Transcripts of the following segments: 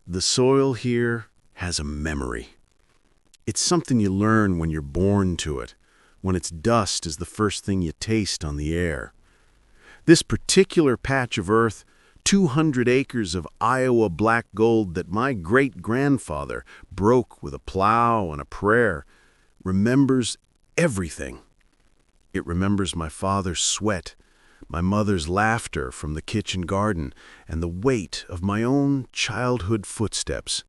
The soil here has a memory. It's something you learn when you're born to it, when its dust is the first thing you taste on the air. This particular patch of earth, 200 acres of Iowa black gold that my great-grandfather broke with a plow and a prayer, remembers everything. It remembers my father's sweat, my mother's laughter from the kitchen garden, and the weight of my own childhood footsteps.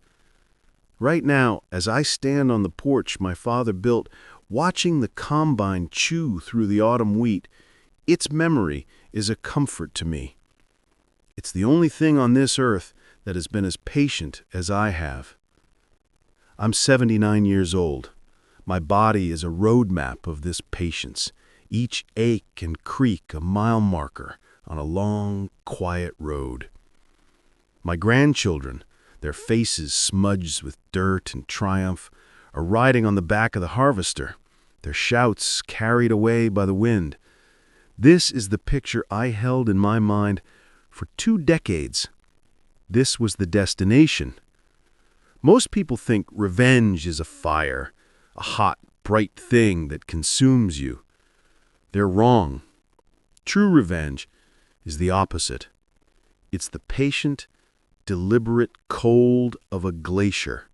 Right now, as I stand on the porch my father built, watching the combine chew through the autumn wheat, its memory is a comfort to me. It's the only thing on this earth that has been as patient as I have. I'm 79 years old. My body is a road map of this patience, each ache and creak a mile marker on a long, quiet road. My grandchildren, their faces smudged with dirt and triumph, are riding on the back of the harvester, their shouts carried away by the wind. This is the picture I held in my mind for 2 decades. This was the destination. Most people think revenge is a fire, a hot, bright thing that consumes you. They're wrong. True revenge is the opposite. It's the patient, deliberate cold of a glacier,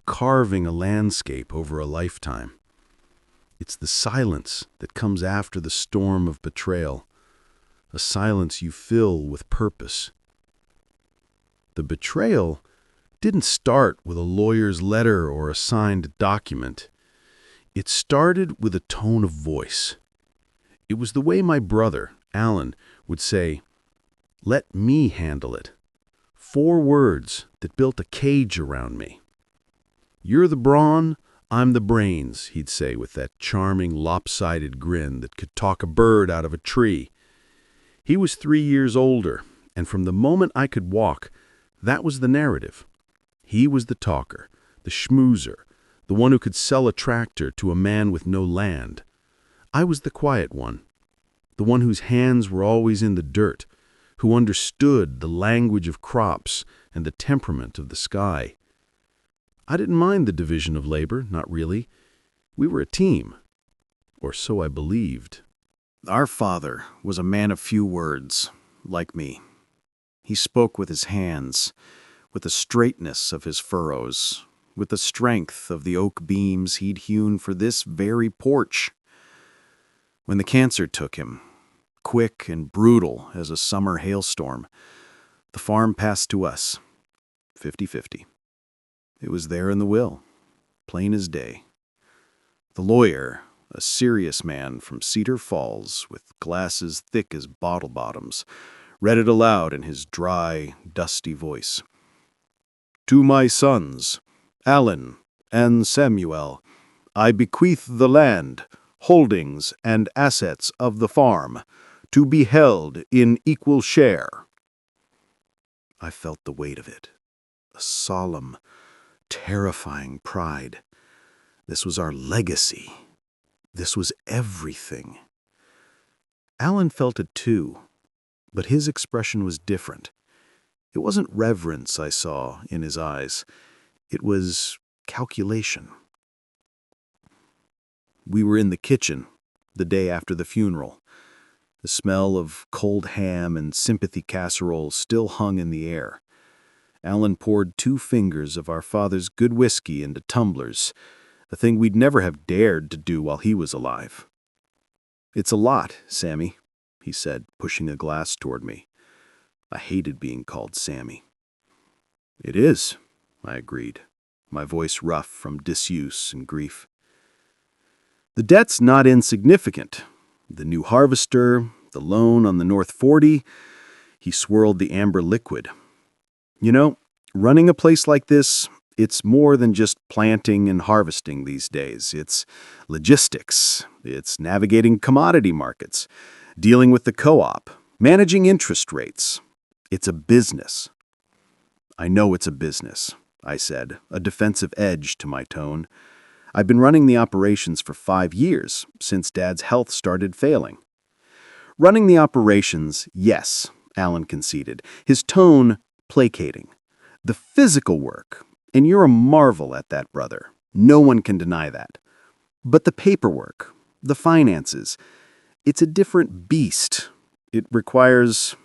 carving a landscape over a lifetime. It's the silence that comes after the storm of betrayal, a silence you fill with purpose. The betrayal didn't start with a lawyer's letter or a signed document. It started with a tone of voice. It was the way my brother, Alan, would say, "Let me handle it." 4 words that built a cage around me. "You're the brawn, I'm the brains," he'd say with that charming, lopsided grin that could talk a bird out of a tree. He was 3 years older, and from the moment I could walk, that was the narrative. He was the talker, the schmoozer, the one who could sell a tractor to a man with no land. I was the quiet one, the one whose hands were always in the dirt, who understood the language of crops and the temperament of the sky. I didn't mind the division of labor, not really. We were a team, or so I believed. Our father was a man of few words, like me. He spoke with his hands, with the straightness of his furrows, with the strength of the oak beams he'd hewn for this very porch. When the cancer took him, quick and brutal as a summer hailstorm, the farm passed to us, 50-50. It was there in the will, plain as day. The lawyer, a serious man from Cedar Falls with glasses thick as bottle bottoms, read it aloud in his dry, dusty voice. "To my sons, Alan and Samuel, I bequeath the land, holdings, and assets of the farm, to be held in equal share." I felt the weight of it, a solemn, terrifying pride. This was our legacy. This was everything. Alan felt it too, but his expression was different. It wasn't reverence I saw in his eyes. It was calculation. We were in the kitchen the day after the funeral. The smell of cold ham and sympathy casserole still hung in the air. Alan poured 2 fingers of our father's good whiskey into tumblers, a thing we'd never have dared to do while he was alive. "It's a lot, Sammy," he said, pushing a glass toward me. I hated being called Sammy. "It is," I agreed, my voice rough from disuse and grief. "The debt's not insignificant. The new harvester, the loan on the North 40, he swirled the amber liquid. You know, running a place like this, it's more than just planting and harvesting these days. It's logistics. It's navigating commodity markets, dealing with the co-op, managing interest rates. It's a business." "I know it's a business," I said, a defensive edge to my tone. "I've been running the operations for 5 years, since Dad's health started failing." "Running the operations, yes," Alan conceded, his tone placating. The physical work, and you're a marvel at that, brother. No one can deny that. But the paperwork, the finances, it's a different beast. It requires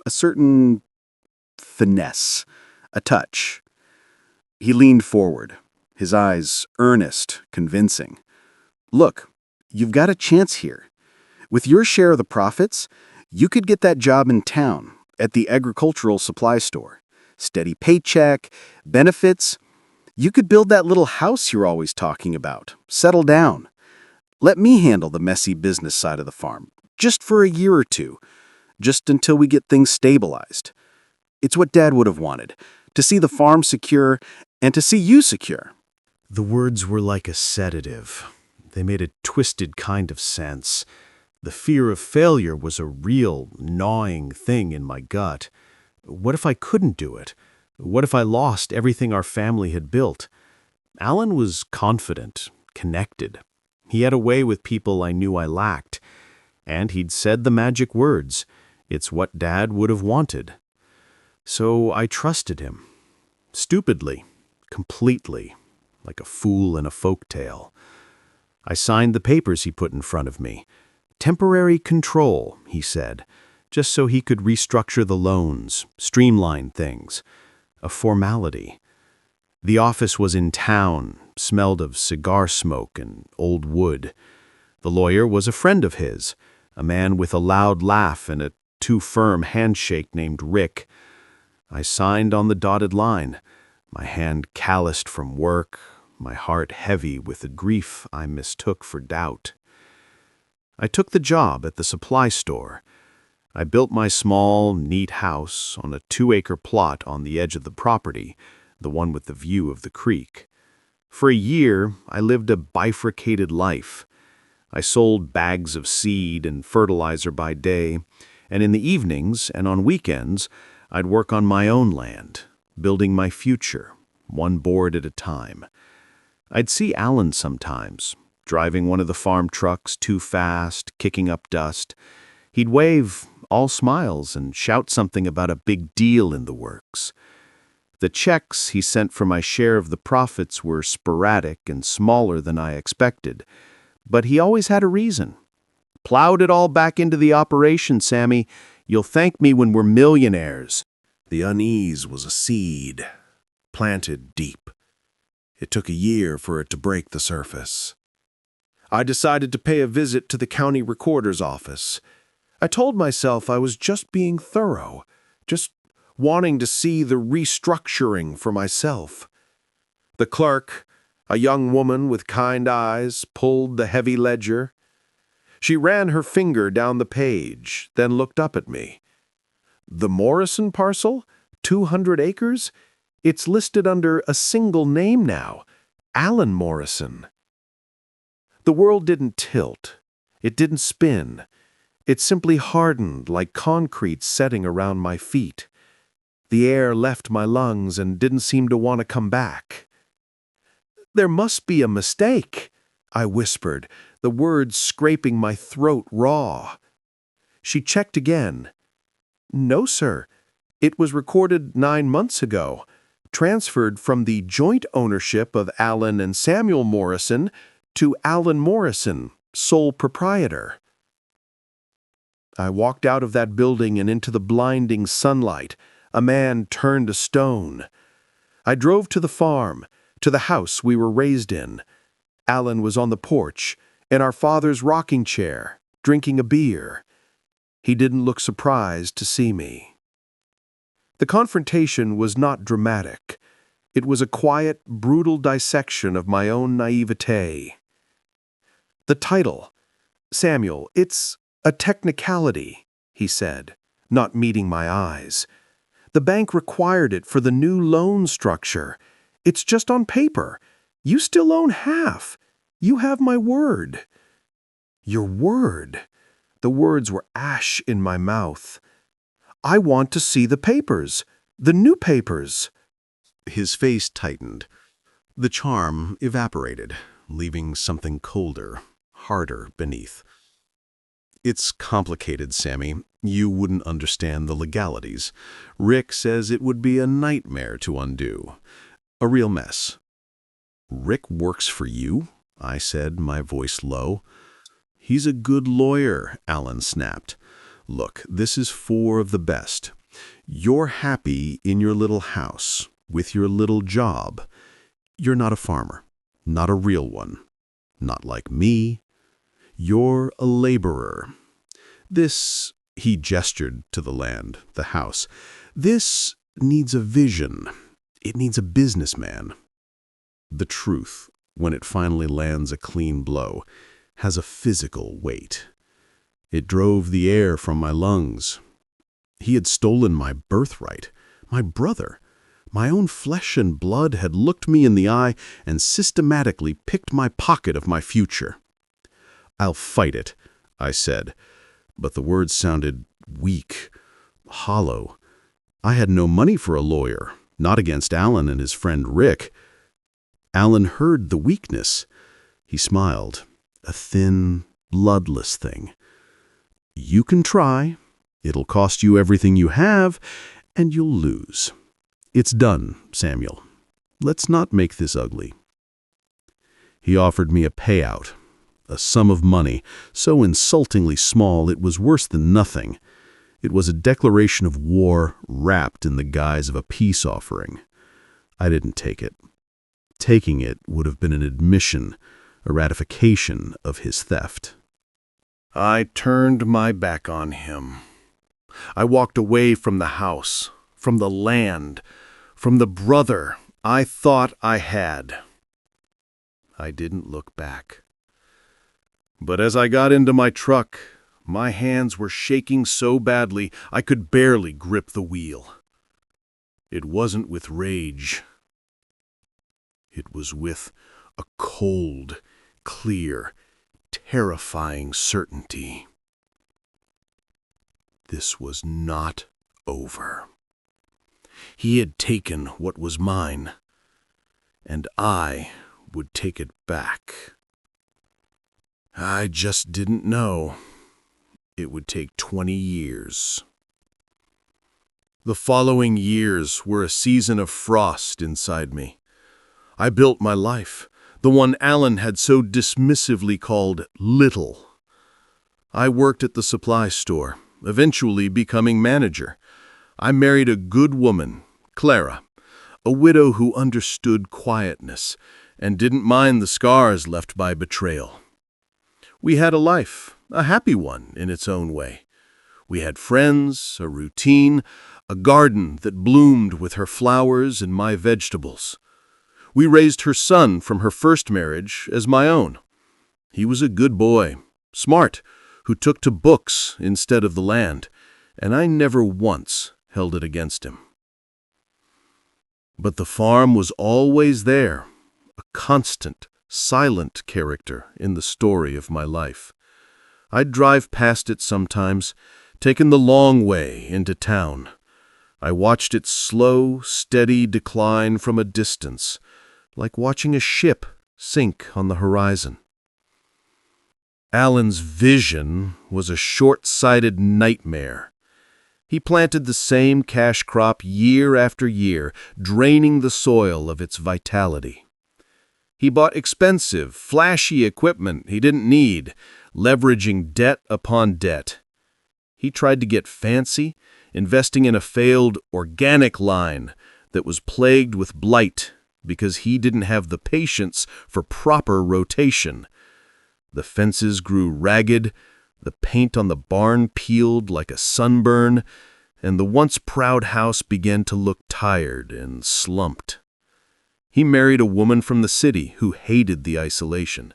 a certain finesse, a touch. He leaned forward, his eyes earnest, convincing. Look, you've got a chance here. With your share of the profits, you could get that job in town, at the agricultural supply store. Steady paycheck, benefits. You could build that little house you're always talking about. Settle down. Let me handle the messy business side of the farm, just for a year or two, just until we get things stabilized. It's what Dad would have wanted, to see the farm secure and to see you secure. The words were like a sedative. They made a twisted kind of sense. The fear of failure was a real, gnawing thing in my gut. What if I couldn't do it? What if I lost everything our family had built? Alan was confident, connected. He had a way with people I knew I lacked. And he'd said the magic words. It's what Dad would have wanted. So I trusted him. Stupidly, completely, like a fool in a folk tale. I signed the papers he put in front of me. Temporary control, he said, just so he could restructure the loans, streamline things. A formality. The office was in town, smelled of cigar smoke and old wood. The lawyer was a friend of his, a man with a loud laugh and a too-firm handshake named Rick. I signed on the dotted line, my hand calloused from work, my heart heavy with the grief I mistook for doubt. I took the job at the supply store. I built my small, neat house on a 2-acre plot on the edge of the property, the one with the view of the creek. For a year, I lived a bifurcated life. I sold bags of seed and fertilizer by day, and in the evenings and on weekends, I'd work on my own land, building my future, one board at a time. I'd see Alan sometimes, driving one of the farm trucks too fast, kicking up dust. He'd wave, all smiles, and shout something about a big deal in the works. The checks he sent for my share of the profits were sporadic and smaller than I expected, but he always had a reason. Plowed it all back into the operation, Sammy. You'll thank me when we're millionaires. The unease was a seed, planted deep. It took a year for it to break the surface. I decided to pay a visit to the county recorder's office. I told myself I was just being thorough, just wanting to see the restructuring for myself. The clerk, a young woman with kind eyes, pulled the heavy ledger. She ran her finger down the page, then looked up at me. The Morrison parcel? 200 acres? It's listed under a single name now, Alan Morrison. The world didn't tilt. It didn't spin. It simply hardened like concrete setting around my feet. The air left my lungs and didn't seem to want to come back. There must be a mistake, I whispered, the words scraping my throat raw. She checked again. No, sir. It was recorded 9 months ago, transferred from the joint ownership of Alan and Samuel Morrison to Alan Morrison, sole proprietor. I walked out of that building and into the blinding sunlight. A man turned to stone. I drove to the farm, to the house we were raised in. Alan was on the porch, in our father's rocking chair, drinking a beer. He didn't look surprised to see me. The confrontation was not dramatic. It was a quiet, brutal dissection of my own naivete. The title, Samuel, it's a technicality, he said, not meeting my eyes. The bank required it for the new loan structure. It's just on paper. You still own half. You have my word. Your word. The words were ash in my mouth. I want to see the papers. The new papers. His face tightened. The charm evaporated, leaving something colder, harder beneath. It's complicated, Sammy. You wouldn't understand the legalities. Rick says it would be a nightmare to undo. A real mess. Rick works for you? I said, my voice low. He's a good lawyer, Alan snapped. Look, this is four of the best. You're happy in your little house, with your little job. You're not a farmer, not a real one. Not like me. You're a laborer. This, he gestured to the land, the house, this needs a vision. It needs a businessman. The truth, when it finally lands a clean blow, has a physical weight. It drove the air from my lungs. He had stolen my birthright, my brother. My own flesh and blood had looked me in the eye and systematically picked my pocket of my future. I'll fight it, I said, but the words sounded weak, hollow. I had no money for a lawyer, not against Alan and his friend Rick. Alan heard the weakness. He smiled, a thin, bloodless thing. You can try. It'll cost you everything you have, and you'll lose. It's done, Samuel. Let's not make this ugly. He offered me a payout, a sum of money, so insultingly small it was worse than nothing. It was a declaration of war wrapped in the guise of a peace offering. I didn't take it. Taking it would have been an admission, a ratification of his theft. I turned my back on him. I walked away from the house, from the land, from the brother I thought I had. I didn't look back. But as I got into my truck, my hands were shaking so badly I could barely grip the wheel. It wasn't with rage. It was with a cold, clear, terrifying certainty. This was not over. He had taken what was mine, and I would take it back. I just didn't know. It would take 20 years. The following years were a season of frost inside me. I built my life, the one Alan had so dismissively called little. I worked at the supply store, eventually becoming manager. I married a good woman, Clara, a widow who understood quietness and didn't mind the scars left by betrayal. We had a life, a happy one in its own way. We had friends, a routine, a garden that bloomed with her flowers and my vegetables. We raised her son from her first marriage as my own. He was a good boy, smart, who took to books instead of the land, and I never once held it against him. But the farm was always there, a constant, silent character in the story of my life. I'd drive past it sometimes, taking the long way into town. I watched its slow, steady decline from a distance, like watching a ship sink on the horizon. Alan's vision was a short-sighted nightmare. He planted the same cash crop year after year, draining the soil of its vitality. He bought expensive, flashy equipment he didn't need, leveraging debt upon debt. He tried to get fancy, investing in a failed organic line that was plagued with blight because he didn't have the patience for proper rotation. The fences grew ragged, the paint on the barn peeled like a sunburn, and the once proud house began to look tired and slumped. He married a woman from the city who hated the isolation.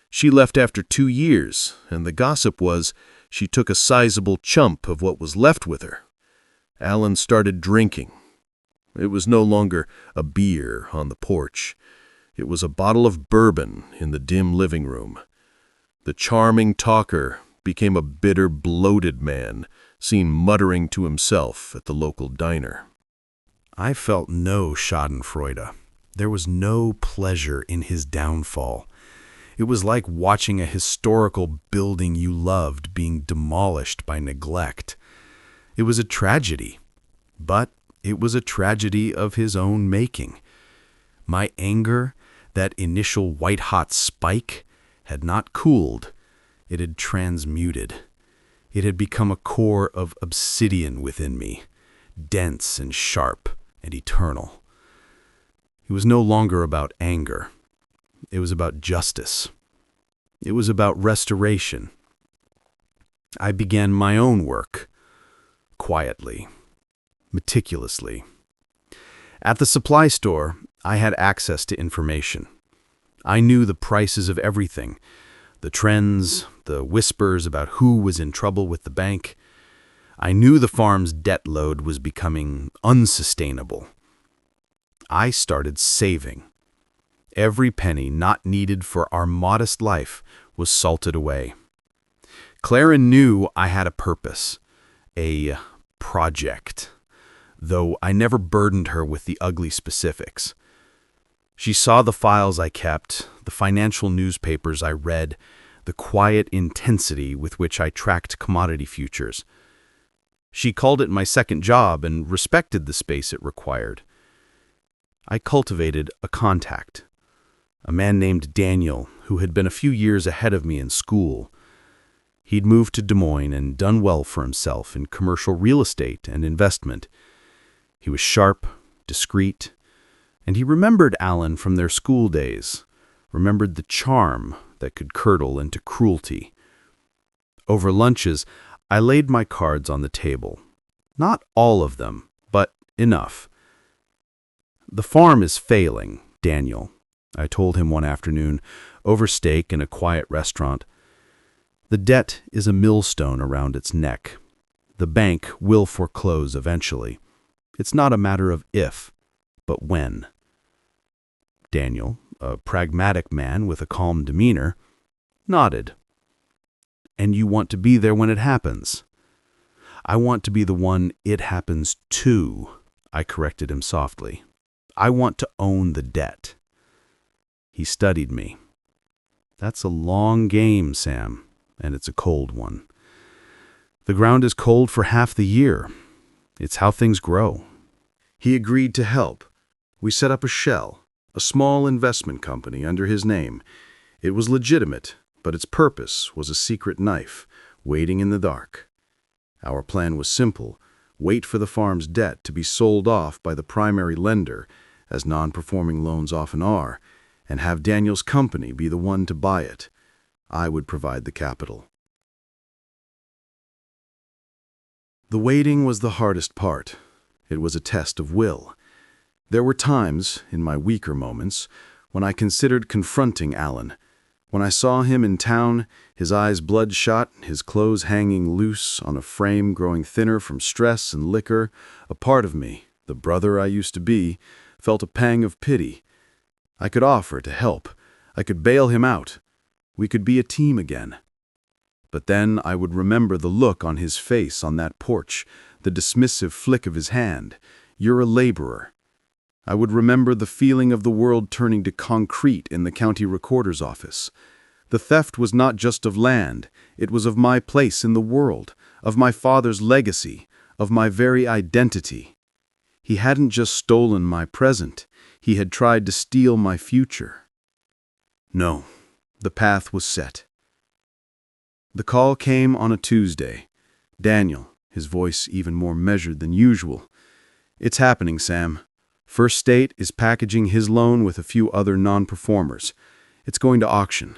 She left after 2 years, and the gossip was she took a sizable chunk of what was left with her. Alan started drinking. It was no longer a beer on the porch. It was a bottle of bourbon in the dim living room. The charming talker became a bitter, bloated man, seen muttering to himself at the local diner. I felt no schadenfreude. There was no pleasure in his downfall. It was like watching a historical building you loved being demolished by neglect. It was a tragedy, but it was a tragedy of his own making. My anger, that initial white-hot spike, had not cooled. It had transmuted. It had become a core of obsidian within me, dense and sharp and eternal. It was no longer about anger. It was about justice. It was about restoration. I began my own work, quietly, meticulously. At the supply store, I had access to information. I knew the prices of everything, the trends, the whispers about who was in trouble with the bank. I knew the farm's debt load was becoming unsustainable. I started saving. Every penny not needed for our modest life was salted away. Clara knew I had a purpose, a project, though I never burdened her with the ugly specifics. She saw the files I kept, the financial newspapers I read, the quiet intensity with which I tracked commodity futures. She called it my second job and respected the space it required. I cultivated a contact, a man named Daniel who had been a few years ahead of me in school. He'd moved to Des Moines and done well for himself in commercial real estate and investment. He was sharp, discreet, and he remembered Alan from their school days, remembered the charm that could curdle into cruelty. Over lunches, I laid my cards on the table. Not all of them, but enough. "The farm is failing, Daniel," I told him one afternoon, over steak in a quiet restaurant. "The debt is a millstone around its neck. The bank will foreclose eventually. It's not a matter of if, but when." Daniel, a pragmatic man with a calm demeanor, nodded. "And you want to be there when it happens?" "I want to be the one it happens to," I corrected him softly. "I want to own the debt." He studied me. "That's a long game, Sam, and it's a cold one. The ground is cold for half the year. It's how things grow." He agreed to help. We set up a shell, a small investment company under his name. It was legitimate, but its purpose was a secret knife, waiting in the dark. Our plan was simple: wait for the farm's debt to be sold off by the primary lender, as non-performing loans often are, and have Daniel's company be the one to buy it. I would provide the capital. The waiting was the hardest part. It was a test of will. There were times, in my weaker moments, when I considered confronting Alan. When I saw him in town, his eyes bloodshot, his clothes hanging loose on a frame growing thinner from stress and liquor, a part of me, the brother I used to be, felt a pang of pity. I could offer to help. I could bail him out. We could be a team again. But then I would remember the look on his face on that porch, the dismissive flick of his hand. "You're a laborer." I would remember the feeling of the world turning to concrete in the county recorder's office. The theft was not just of land, it was of my place in the world, of my father's legacy, of my very identity. He hadn't just stolen my present, he had tried to steal my future. No, the path was set. The call came on a Tuesday. Daniel, his voice even more measured than usual. "It's happening, Sam. First State is packaging his loan with a few other non-performers. It's going to auction.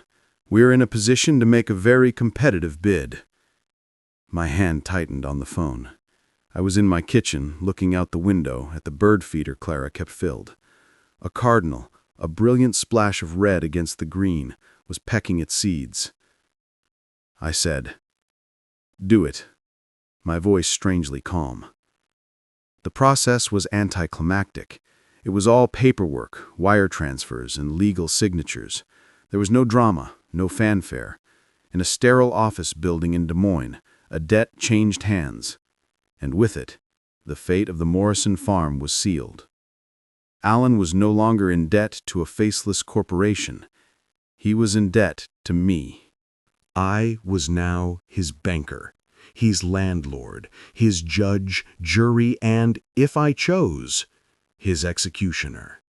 We're in a position to make a very competitive bid." My hand tightened on the phone. I was in my kitchen, looking out the window at the bird feeder Clara kept filled. A cardinal, a brilliant splash of red against the green, was pecking at seeds. I said, "Do it," my voice strangely calm. The process was anticlimactic. It was all paperwork, wire transfers, and legal signatures. There was no drama, no fanfare. In a sterile office building in Des Moines, a debt changed hands. And with it, the fate of the Morrison farm was sealed. Alan was no longer in debt to a faceless corporation. He was in debt to me. I was now his banker, his landlord, his judge, jury, and, if I chose, his executioner.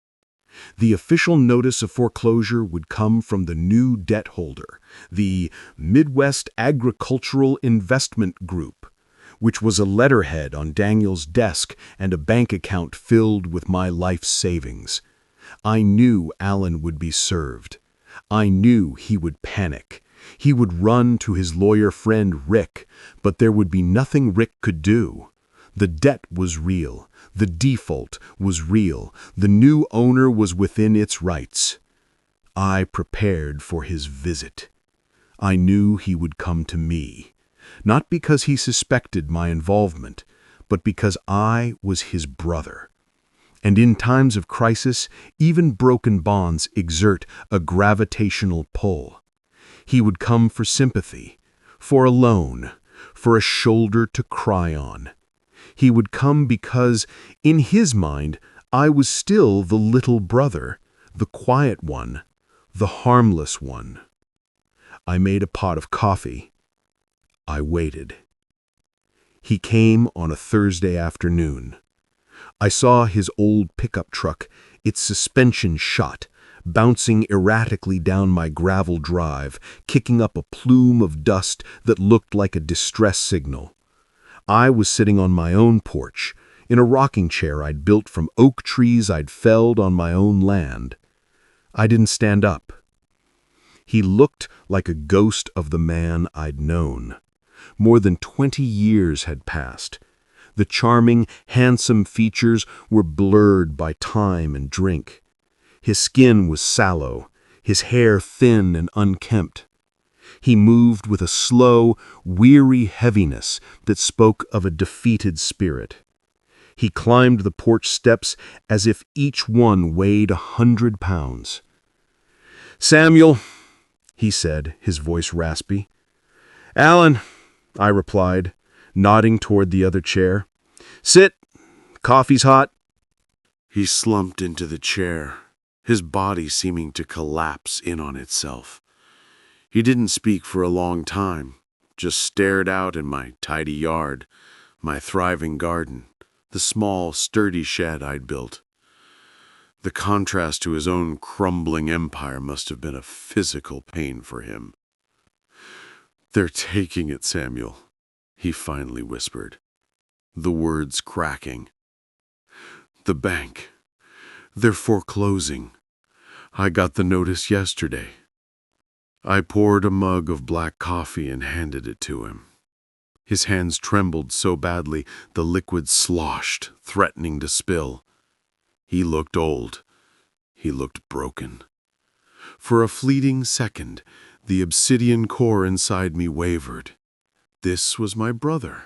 The official notice of foreclosure would come from the new debt holder, the Midwest Agricultural Investment Group, which was a letterhead on Daniel's desk and a bank account filled with my life savings. I knew Alan would be served. I knew he would panic. He would run to his lawyer friend Rick, but there would be nothing Rick could do. The debt was real. The default was real. The new owner was within its rights. I prepared for his visit. I knew he would come to me, not because he suspected my involvement, but because I was his brother. And in times of crisis, even broken bonds exert a gravitational pull. He would come for sympathy, for a loan, for a shoulder to cry on. He would come because, in his mind, I was still the little brother, the quiet one, the harmless one. I made a pot of coffee. I waited. He came on a Thursday afternoon. I saw his old pickup truck, its suspension shot, bouncing erratically down my gravel drive, kicking up a plume of dust that looked like a distress signal. I was sitting on my own porch, in a rocking chair I'd built from oak trees I'd felled on my own land. I didn't stand up. He looked like a ghost of the man I'd known. More than 20 years had passed. The charming, handsome features were blurred by time and drink. His skin was sallow, his hair thin and unkempt. He moved with a slow, weary heaviness that spoke of a defeated spirit. He climbed the porch steps as if each one weighed 100 pounds. "Samuel," he said, his voice raspy. "Alan," I replied, nodding toward the other chair. "Sit. Coffee's hot." He slumped into the chair, his body seeming to collapse in on itself. He didn't speak for a long time, just stared out in my tidy yard, my thriving garden, the small, sturdy shed I'd built. The contrast to his own crumbling empire must have been a physical pain for him. "They're taking it, Samuel," he finally whispered, the words cracking. "The bank. They're foreclosing. I got the notice yesterday." I poured a mug of black coffee and handed it to him. His hands trembled so badly the liquid sloshed, threatening to spill. He looked old. He looked broken. For a fleeting second, the obsidian core inside me wavered. This was my brother,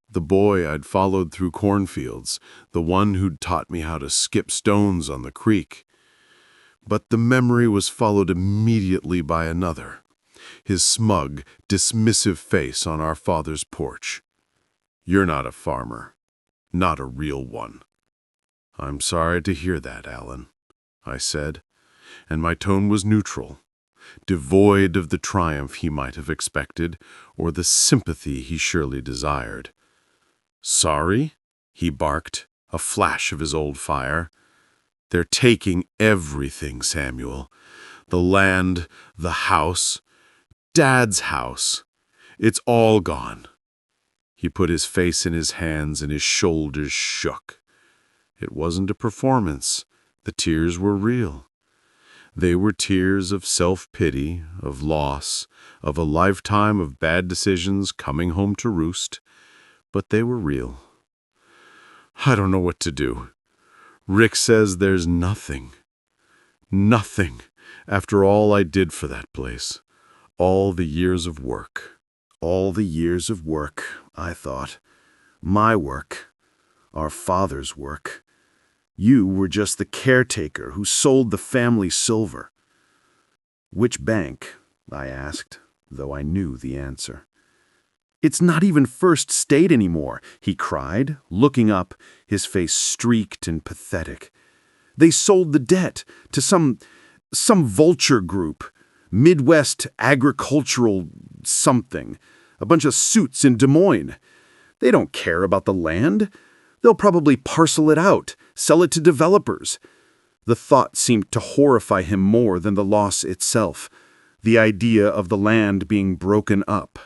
the boy I'd followed through cornfields, the one who'd taught me how to skip stones on the creek. But the memory was followed immediately by another, his smug, dismissive face on our father's porch. "You're not a farmer. Not a real one." "I'm sorry to hear that, Alan," I said, and my tone was neutral, devoid of the triumph he might have expected or the sympathy he surely desired. "Sorry?" he barked, a flash of his old fire. "They're taking everything, Samuel. The land, the house, Dad's house. It's all gone." He put his face in his hands and his shoulders shook. It wasn't a performance. The tears were real. They were tears of self-pity, of loss, of a lifetime of bad decisions coming home to roost. But they were real. "I don't know what to do. Rick says there's nothing. Nothing, after all I did for that place. All the years of work." All the years of work, I thought. My work. Our father's work. You were just the caretaker who sold the family silver. "Which bank?" I asked, though I knew the answer. "It's not even First State anymore," he cried, looking up, his face streaked and pathetic. "They sold the debt to some vulture group. Midwest agricultural something. A bunch of suits in Des Moines. They don't care about the land. They'll probably parcel it out, sell it to developers. The thought seemed to horrify him more than the loss itself, the idea of the land being broken up.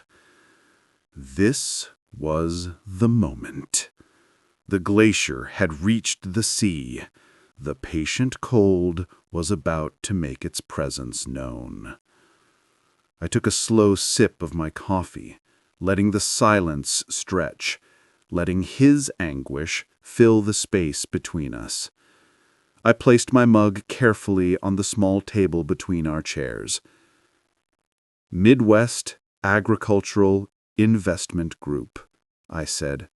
This was the moment. The glacier had reached the sea. The patient cold was about to make its presence known. I took a slow sip of my coffee, letting the silence stretch, letting his anguish fill the space between us. I placed my mug carefully on the small table between our chairs. Midwest Agricultural Investment Group, I said,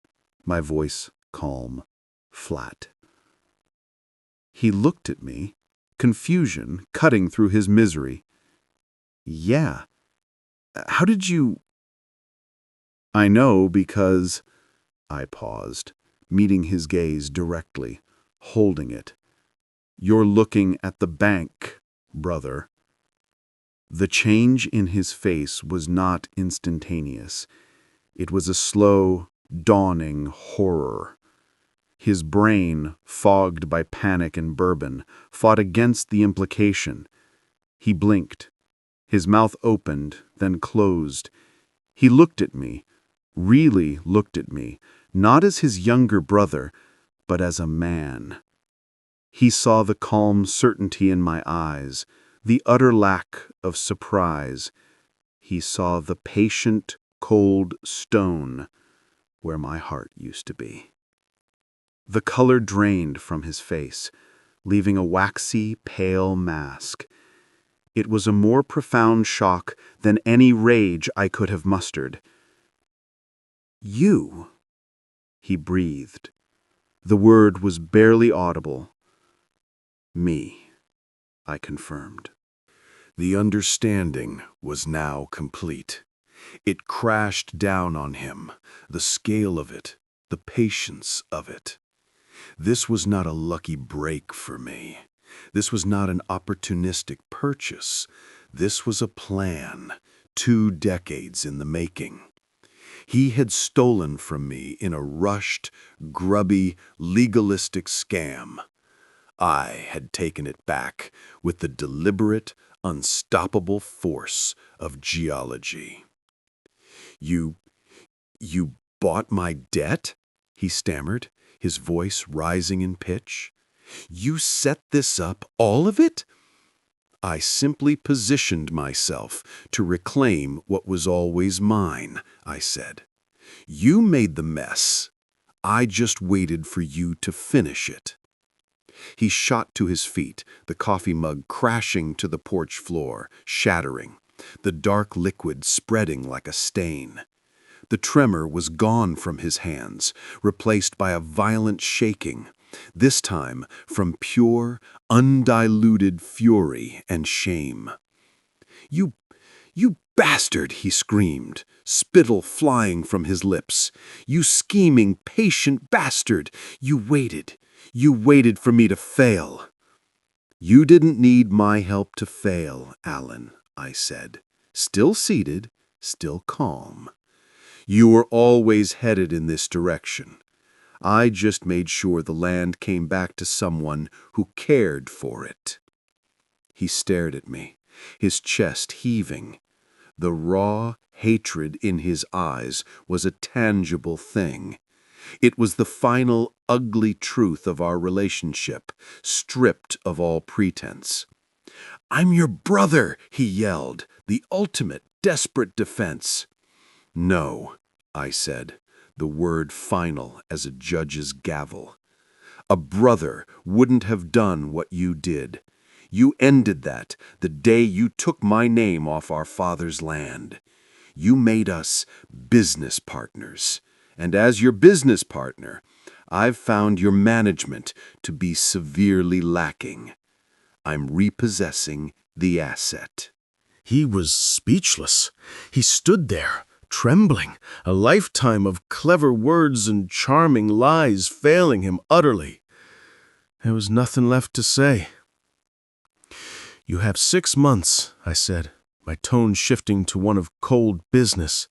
my voice calm, flat. He looked at me, confusion cutting through his misery. Yeah. How did you... I know because... I paused, meeting his gaze directly, holding it. You're looking at the bank, brother. The change in his face was not instantaneous. It was a slow, dawning horror. His brain, fogged by panic and bourbon, fought against the implication. He blinked. His mouth opened, then closed. He looked at me, really looked at me, not as his younger brother, but as a man. He saw the calm certainty in my eyes, the utter lack of surprise. He saw the patient, cold stone where my heart used to be. The color drained from his face, leaving a waxy, pale mask. It was a more profound shock than any rage I could have mustered. You, he breathed. The word was barely audible. Me, I confirmed. The understanding was now complete. It crashed down on him, the scale of it, the patience of it. This was not a lucky break for me. This was not an opportunistic purchase. This was a plan, 2 decades in the making. He had stolen from me in a rushed, grubby, legalistic scam. I had taken it back with the deliberate, unstoppable force of geology. You bought my debt? He stammered, his voice rising in pitch. You set this up, all of it? I simply positioned myself to reclaim what was always mine, I said. You made the mess. I just waited for you to finish it. He shot to his feet, the coffee mug crashing to the porch floor, shattering, the dark liquid spreading like a stain. The tremor was gone from his hands, replaced by a violent shaking, this time from pure, undiluted fury and shame. You bastard, he screamed, spittle flying from his lips. You scheming, patient bastard! You waited for me to fail. You didn't need my help to fail, Alan, I said, still seated, still calm. You were always headed in this direction. I just made sure the land came back to someone who cared for it. He stared at me, his chest heaving. The raw hatred in his eyes was a tangible thing. It was the final ugly truth of our relationship, stripped of all pretense. I'm your brother, he yelled, the ultimate desperate defense. No, I said, the word final as a judge's gavel. A brother wouldn't have done what you did. You ended that the day you took my name off our father's land. You made us business partners. And as your business partner, I've found your management to be severely lacking. I'm repossessing the asset. He was speechless. He stood there, trembling, a lifetime of clever words and charming lies failing him utterly. There was nothing left to say. You have 6 months, I said. my tone shifting to one of cold business.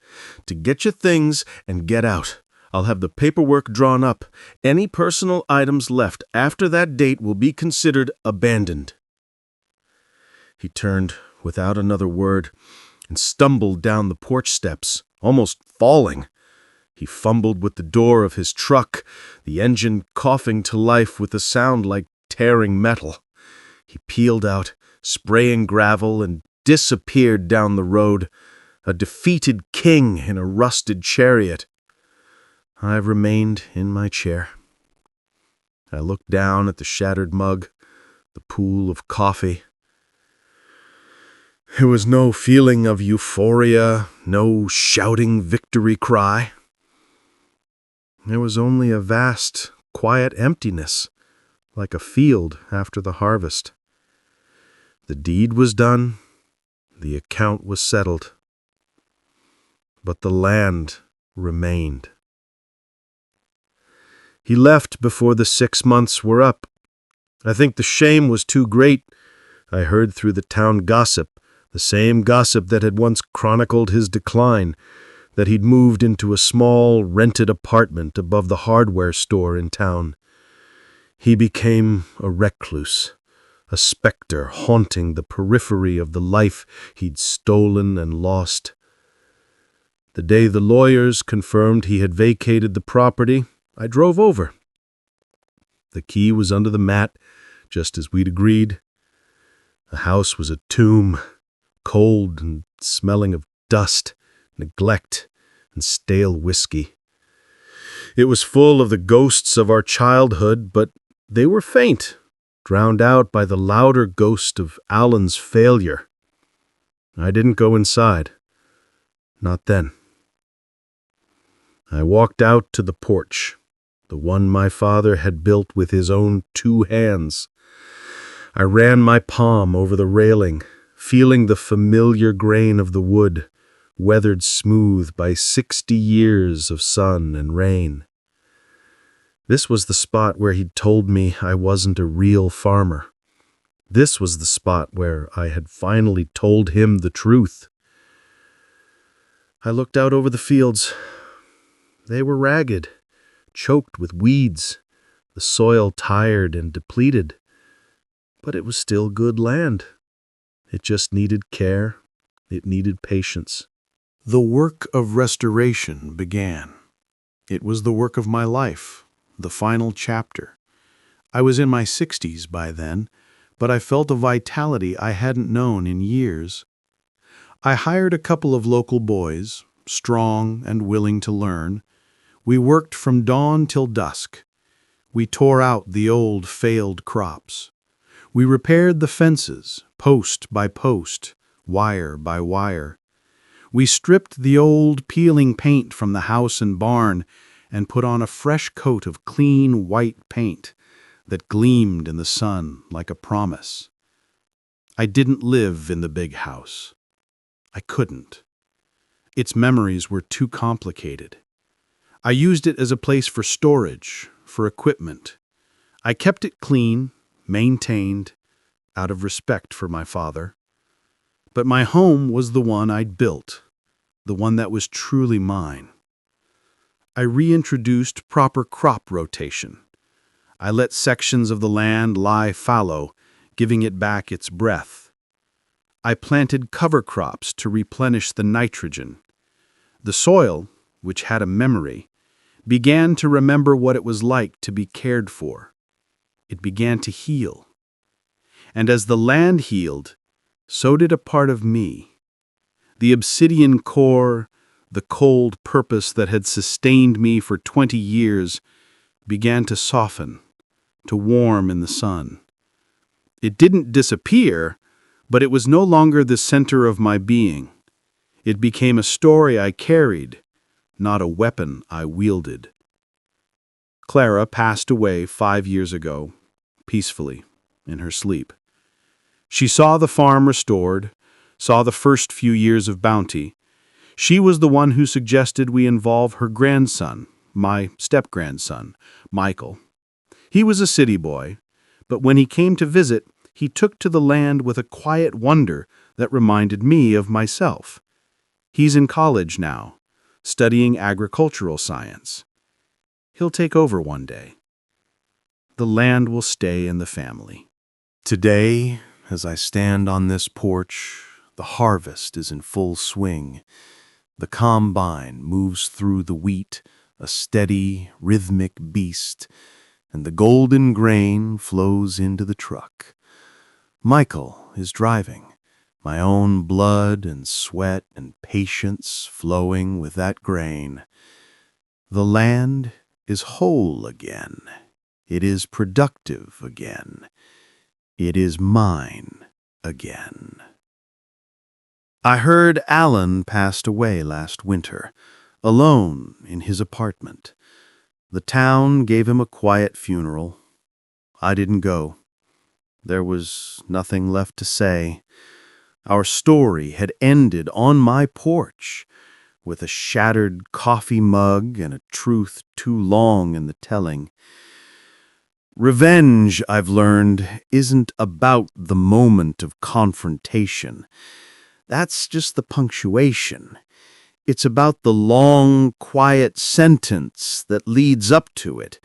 "To get your things and get out. I'll have the paperwork drawn up. Any personal items left after that date will be considered abandoned." He turned without another word and stumbled down the porch steps, almost falling. He fumbled with the door of his truck, the engine coughing to life with a sound like tearing metal. He peeled out, spraying gravel, and disappeared down the road, a defeated king in a rusted chariot. I remained in my chair. I looked down at the shattered mug, the pool of coffee. There was no feeling of euphoria, no shouting victory cry. There was only a vast, quiet emptiness, like a field after the harvest. The deed was done, the account was settled, but the land remained. He left before the 6 months were up. I think the shame was too great. I heard through the town gossip, the same gossip that had once chronicled his decline, that he'd moved into a small, rented apartment above the hardware store in town. He became a recluse, a specter haunting the periphery of the life he'd stolen and lost. The day the lawyers confirmed he had vacated the property, I drove over. The key was under the mat, just as we'd agreed. The house was a tomb, cold and smelling of dust, neglect, and stale whiskey. It was full of the ghosts of our childhood, but they were faint, drowned out by the louder ghost of Alan's failure. I didn't go inside. Not then. I walked out to the porch, the one my father had built with his own 2 hands. I ran my palm over the railing, feeling the familiar grain of the wood, weathered smooth by 60 years of sun and rain. This was the spot where he'd told me I wasn't a real farmer. This was the spot where I had finally told him the truth. I looked out over the fields. They were ragged, choked with weeds, the soil tired and depleted. But it was still good land. It just needed care. It needed patience. The work of restoration began. It was the work of my life, the final chapter. I was in my 60s by then, but I felt a vitality I hadn't known in years. I hired a couple of local boys, strong and willing to learn. We worked from dawn till dusk. We tore out the old failed crops. We repaired the fences, post by post, wire by wire. We stripped the old peeling paint from the house and barn and put on a fresh coat of clean white paint that gleamed in the sun like a promise. I didn't live in the big house. I couldn't. Its memories were too complicated. I used it as a place for storage, for equipment. I kept it clean, maintained, out of respect for my father. But my home was the one I'd built, the one that was truly mine. I reintroduced proper crop rotation. I let sections of the land lie fallow, giving it back its breath. I planted cover crops to replenish the nitrogen. The soil, which had a memory, began to remember what it was like to be cared for. It began to heal. And as the land healed, so did a part of me. The obsidian core, the cold purpose that had sustained me for 20 years, began to soften, to warm in the sun. It didn't disappear, but it was no longer the center of my being. It became a story I carried, not a weapon I wielded. Clara passed away 5 years ago, peacefully, in her sleep. She saw the farm restored, saw the first few years of bounty. She was the one who suggested we involve her grandson, my step-grandson, Michael. He was a city boy, but when he came to visit, he took to the land with a quiet wonder that reminded me of myself. He's in college now, studying agricultural science. He'll take over one day. The land will stay in the family. Today, as I stand on this porch, the harvest is in full swing. The combine moves through the wheat, a steady, rhythmic beast, and the golden grain flows into the truck. Michael is driving, my own blood and sweat and patience flowing with that grain. The land is whole again. It is productive again. It is mine again. I heard Alan passed away last winter, alone in his apartment. The town gave him a quiet funeral. I didn't go. There was nothing left to say. Our story had ended on my porch, with a shattered coffee mug and a truth too long in the telling. Revenge, I've learned, isn't about the moment of confrontation. That's just the punctuation. It's about the long, quiet sentence that leads up to it.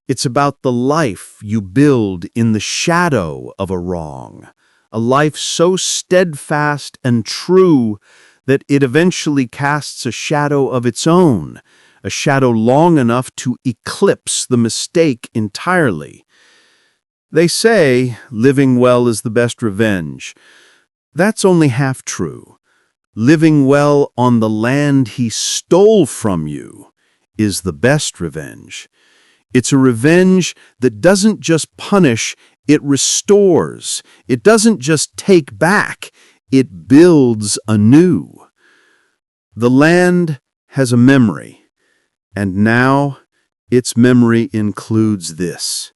It's about the life you build in the shadow of a wrong, a life so steadfast and true that it eventually casts a shadow of its own, a shadow long enough to eclipse the mistake entirely. They say living well is the best revenge. That's only half true. Living well on the land he stole from you is the best revenge. It's a revenge that doesn't just punish, it restores. It doesn't just take back, it builds anew. The land has a memory, and now its memory includes this: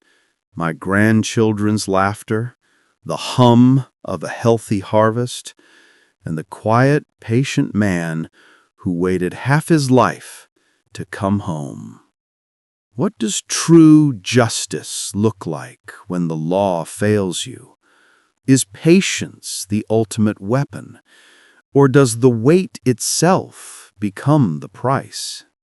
my grandchildren's laughter, the hum of a healthy harvest, and the quiet, patient man who waited half his life to come home. What does true justice look like when the law fails you? Is patience the ultimate weapon, or does the wait itself become the price?